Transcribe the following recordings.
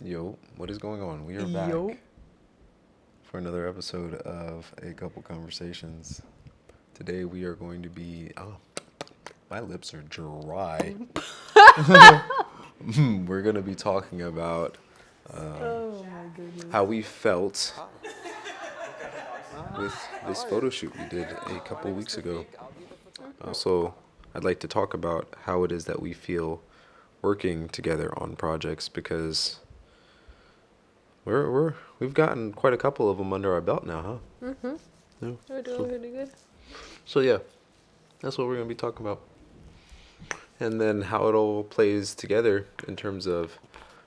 Yo, what is going on? We are Yo. back for another episode of A Couple Conversations. Today we are going to be. Oh, my lips are dry. We're going to be talking about Oh my goodness. how we felt with this photo shoot we did a couple weeks ago. Also, I'd like to talk about how it is that we feel working together on projects because we've gotten quite a couple of them under our belt now, huh? Mm-hmm. Yeah. We're doing So, pretty good. so yeah, that's what we're gonna be talking about, and then how it all plays together in terms of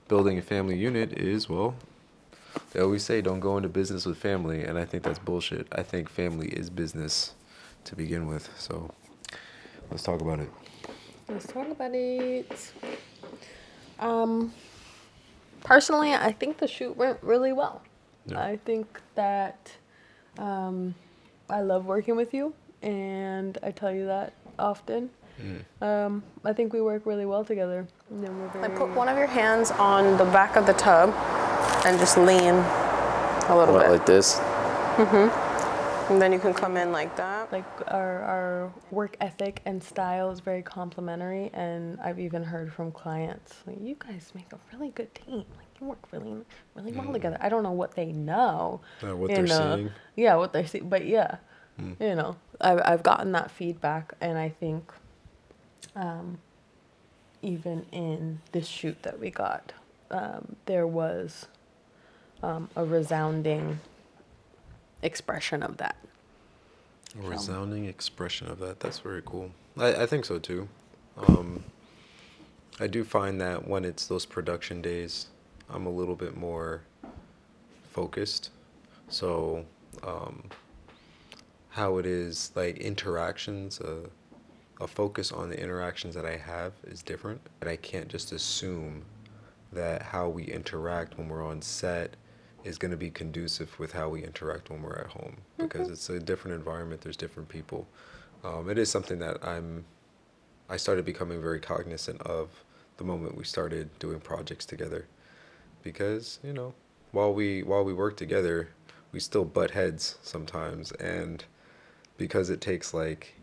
building a family unit is well. They always say don't go into business with family, and I think that's bullshit. I think family is business to begin with. So let's talk about it. Let's talk about it. Um, Personally, I think the shoot went really well. Yeah. I think that I love working with you, and I tell you that often. I think we work really well together. And then we're Like, put very one of your hands on the back of the tub and just lean a little What, bit. like this? And then you can come in like that. like our work ethic and style is very complementary, and I've even heard from clients like, you guys make a really good team, like you work really well together. I don't know what they know, What they're seeing. yeah, what they're seeing, but yeah, I've gotten that feedback, and I think even in this shoot that we got, there was a resounding expression of that. A resounding expression of that. That's very cool. I think so too. Um, I do find that when it's those production days, I'm a little bit more focused. So, how it is like interactions, a focus on the interactions that I have is different. And I can't just assume that how we interact when we're on set is going to be conducive with how we interact when we're at home because it's a different environment. There's different people. It is something that I started becoming very cognizant of the moment we started doing projects together because while we work together we still butt heads sometimes, and because it takes like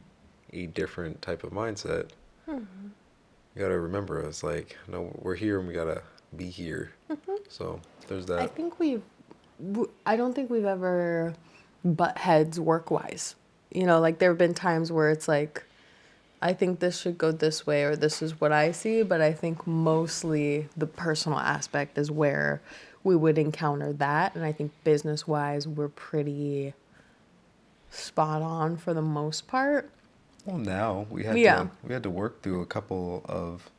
a different type of mindset, you gotta remember it's like no, we're here and we gotta be here. So there's I that. think I don't think we've ever butt heads work wise. Like there have been times where it's like, I think this should go this way or this is what I see, but I think mostly the personal aspect is where we would encounter that. And I think business wise, we're pretty spot on for the most part. Well, now Yeah. we had to work through a couple of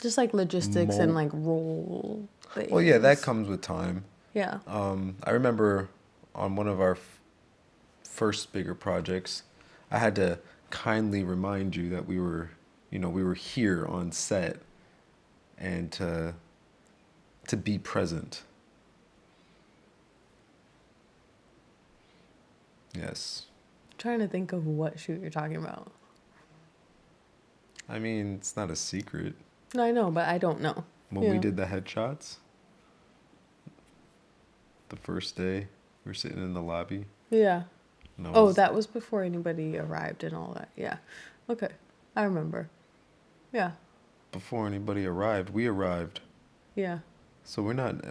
Just like logistics and mo like role well, yeah, that things. comes with time. Yeah. I remember on one of our first bigger projects, I had to kindly remind you that we were here on set and to be present. Yes. Trying to think of what shoot you're talking about. I mean, it's not a secret. No, I know, but I don't know. When we did the headshots, the first day, we were sitting in the lobby. Yeah. And I Oh, was that was before anybody arrived and all that. Yeah. Okay. I remember. Yeah. before anybody arrived. We arrived. Yeah. So we're not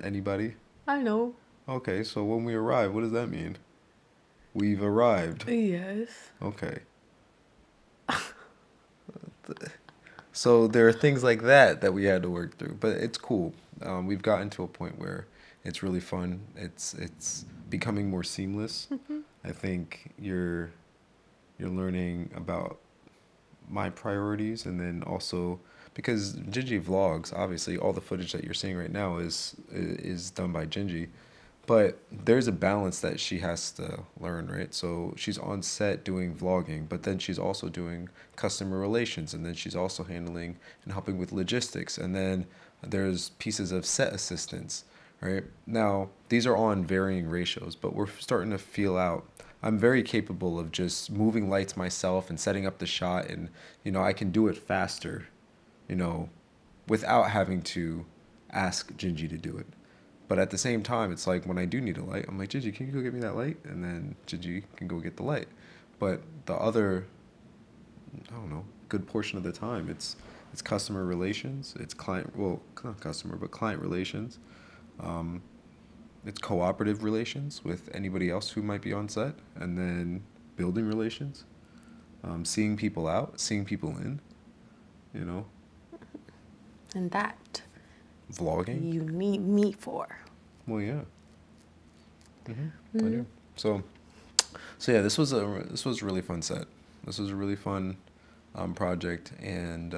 anybody. I know. Okay, so when we arrive, what does that mean? We've arrived. Yes. Okay. So there are things like that we had to work through, but it's cool. We've gotten to a point where it's really fun. It's becoming more seamless. I think you're learning about my priorities, and then also because Gingy vlogs, obviously all the footage that you're seeing right now is done by Gingy, but there's a balance that she has to learn, right? So she's on set doing vlogging, but then she's also doing customer relations, and then she's also handling and helping with logistics, and then there's pieces of set assistance, right? Now, these are all in varying ratios, but we're starting to feel out. I'm very capable of just moving lights myself and setting up the shot, and I can do it faster, you know, without having to ask Gingy to do it. But at the same time, it's like when I do need a light, I'm like, Gingy, can you go get me that light? And then Gingy can go get the light. But the other, I don't know, good portion of the time, it's customer relations, it's client, well, not customer, but client relations. It's cooperative relations with anybody else who might be on set, and then building relations, seeing people out, seeing people in, you know, And that vlogging. you need me for. Well, yeah. I do. So yeah, this was a really fun set. This was a really fun project, and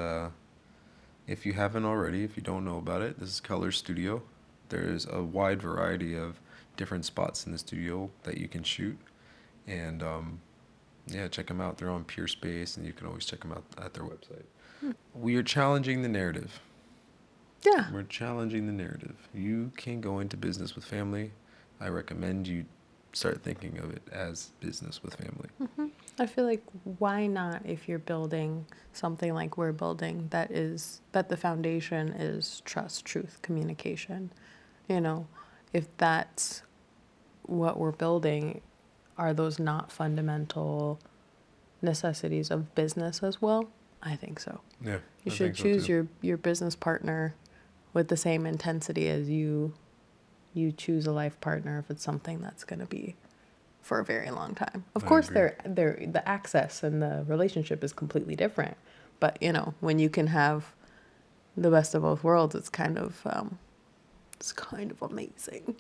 if you haven't already, if you don't know about it, this is Color Studio. There's a wide variety of different spots in the studio that you can shoot, and yeah, check them out. They're on Pure Space, and you can always check them out at their website. We are challenging the narrative. Yeah. We're challenging the narrative. You can go into business with family. I recommend you start thinking of it as business with family. I feel like why not, if you're building something like we're building, that the foundation is trust, truth, communication. You know, if that's what we're building, are those not fundamental necessities of business as well? I think so. Yeah, You I should think so choose too. your business partner with the same intensity as you choose a life partner if it's something that's going to be for a very long time. Of I course, agree. the access and the relationship is completely different. But you know, when you can have the best of both worlds, it's kind of amazing.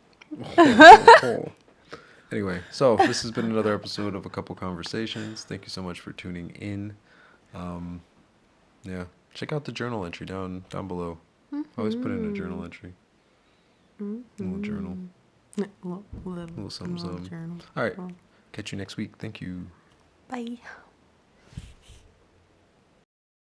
Anyway, so this has been another episode of A Couple Conversations. Thank you so much for tuning in. Yeah, check out the journal entry down below. Always put in a journal entry. Little journal. Little something, something. Journal. All right. Catch you next week. Thank you. Bye.